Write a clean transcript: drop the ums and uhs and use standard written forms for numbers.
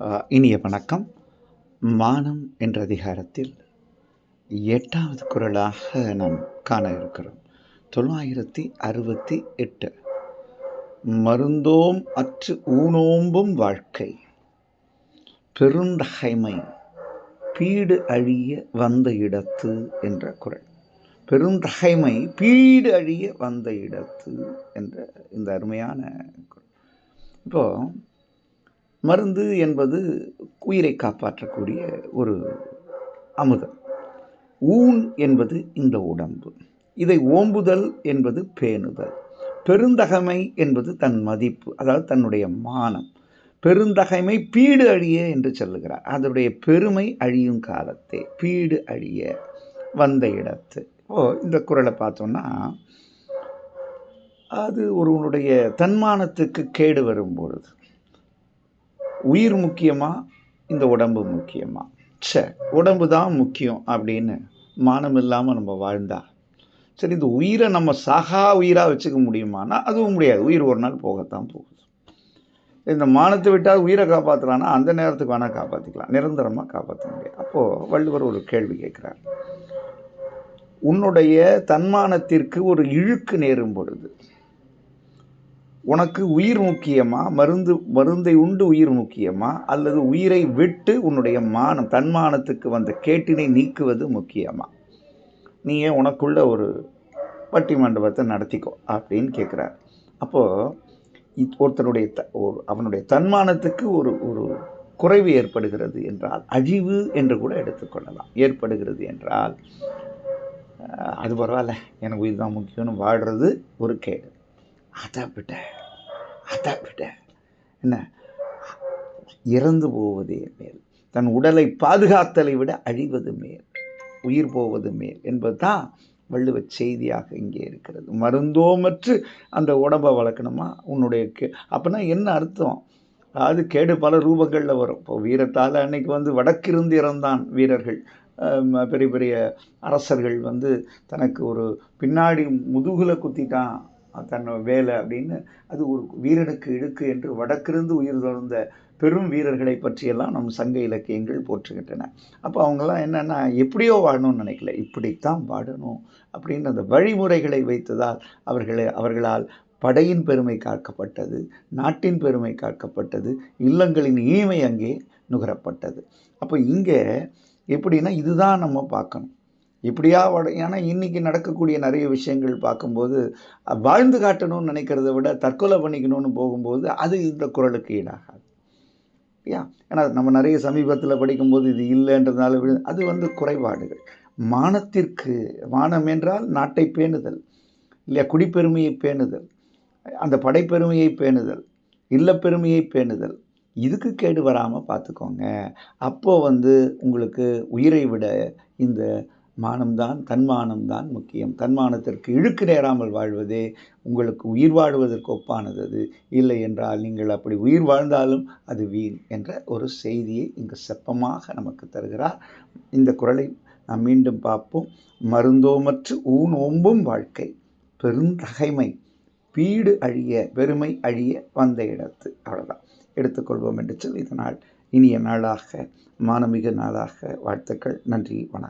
இனிய வணக்கம். மானம் என்ற அதிகாரத்தில் 8வது குறளாக நாம் காண இருக்கிறோம். 968. மருந்தோம் அற்று ஊனோம்பும் வாழ்க்கை பெருந்தகைமை பீடு அழிய வந்த இடத்து என்ற குறள். பெருந்தகைமை பீடு அழிய வந்த இடத்து என்ற இந்த அருமையான குறள். இப்போ மருந்து என்பது உயிரை காப்பாற்றக்கூடிய ஒரு அமுதம். ஊன் என்பது இந்த உடம்பு. இதை ஓம்புதல் என்பது பேணுதல். பெருந்தகைமை என்பது தன் மதிப்பு, அதாவது தன்னுடைய மானம். பெருந்தகைமை பீடு அழிய என்று சொல்லுகிறார். அதனுடைய பெருமை அழியும் காலத்தே பீடு அழிய வந்த இடத்து. இந்த குறளை பார்த்தோம்னா, அது ஒருவனுடைய தன்மானத்துக்கு கேடு வரும்பொழுது உயிர் முக்கியமா, இந்த உடம்பு முக்கியமா? உடம்பு தான் முக்கியம் அப்படின்னு மானம் இல்லாமல் நம்ம வாழ்ந்தா, சரி இந்த உயிரை நம்ம சாகா உயிராக வச்சுக்க முடியுமானா அதுவும் முடியாது. உயிர் ஒரு நாள் போகத்தான் போகுது. இந்த மானத்தை விட்டால் உயிரை காப்பாற்றலான்னா அந்த நேரத்துக்கு வேணால் காப்பாற்றிக்கலாம், நிரந்தரமாக காப்பாற்ற முடியாது. அப்போது வள்ளுவர் ஒரு கேள்வி கேட்குறார். உன்னுடைய தன்மானத்திற்கு ஒரு இழுக்கு நேரும் பொழுது உனக்கு உயிர் முக்கியமா, மருந்தை உண்டு உயிர் முக்கியமா, அல்லது உயிரை விட்டு உன்னுடைய மானம் தன்மானத்துக்கு வந்த கேட்டினை நீக்குவது முக்கியமா? நீ ஏன் உனக்குள்ள ஒரு பட்டி மண்டபத்தை நடத்திக்கோ அப்படின்னு கேட்குறார். அப்போது ஒருத்தருடைய அவனுடைய தன்மானத்துக்கு ஒரு ஒரு குறைவு ஏற்படுகிறது என்றால், அழிவு என்று கூட எடுத்துக்கொள்ளலாம். ஏற்படுகிறது என்றால் அது பரவாயில்ல, எனக்கு உயிர் தான் முக்கியம்னு வாழ்கிறது ஒரு கேடு. அதை விட என்ன, இறந்து போவதே மேல், தன் உடலை பாதுகாத்தலை விட அழிவது மேல், உயிர் போவது மேல் என்பது தான் வள்ளுவ செய்தியாக இங்கே இருக்கிறது. மருந்தோமற்று அந்த உடம்பை வளர்க்கணுமா உன்னுடைய அப்படின்னா என்ன அர்த்தம்? அதாவது கேடு பல ரூபங்களில் வரும். இப்போ வீரத்தால் அன்னைக்கு வடக்கிருந்து இறந்தான் வீரர்கள், பெரிய பெரிய அரசர்கள் தனக்கு ஒரு பின்னாடி முதுகுல குத்திட்டான் தன் வேலை அப்படின்னு, அது ஒரு வீரனுக்கு இழுக்கு என்று வடக்கிருந்து உயிர் துறந்த பெரும் வீரர்களை பற்றியெல்லாம் நம் சங்க இலக்கியங்கள் போற்றுகின்றன. அப்போ அவங்கெல்லாம் என்னென்னா, எப்படியோ வாழணும்னு நினைக்கல, இப்படித்தான் வாழணும் அப்படின்னு அந்த வழிமுறைகளை வைத்ததால் அவர்களால் படையின் பெருமை காக்கப்பட்டது, நாட்டின் பெருமை காக்கப்பட்டது, இல்லங்களின் இனிமை அங்கே நுகரப்பட்டது. அப்போ இங்கே எப்படின்னா இதுதான் நம்ம பார்க்கணும். இப்படியா ஏன்னா இன்றைக்கி நடக்கக்கூடிய நிறைய விஷயங்கள் பார்க்கும்போது வாழ்ந்து காட்டணும்னு நினைக்கிறத விட தற்கொலை பண்ணிக்கணும்னு போகும்போது அது இந்த குறளுக்கு ஈடாகாது. ஏன்னா நம்ம நிறைய சமீபத்தில் படிக்கும்போது இது இல்லைன்றதுனால அது குறைபாடுகள். மானம் என்றால் நாட்டை பேணுதல் இல்லையா, குடிப்பெருமையை பேணுதல், அந்த படைப்பெருமையை பேணுதல், இல்லப்பெருமையை பேணுதல், இதுக்கு கேடு வராமல் பார்த்துக்கோங்க. அப்போது உங்களுக்கு உயிரை விட இந்த மானம்தான், தன்மானம்தான் முக்கியம். தன்மானத்திற்கு இழுக்கு நேராமல் வாழ்வதே உங்களுக்கு உயிர் வாழ்வதற்கு ஒப்பானது. அது இல்லை என்றால் நீங்கள் அப்படி உயிர் வாழ்ந்தாலும் அது வீண் என்ற ஒரு செய்தியை இங்கு செப்பமாக நமக்கு தருகிறார். இந்த குறளை நாம் மீண்டும் பார்ப்போம். மருந்தோமற்று ஊன் ஓம்பும் வாழ்க்கை பெருந்தகைமை பீடு அழிய பெருமை அழிய வந்த இடத்து. அவ்வளோதான் எடுத்துக்கொள்வோம் என்று சொல்லி இதனால் இனிய நாளாக, மானமிகு நாளாக வாழ்த்துக்கள். நன்றி, வணக்கம்.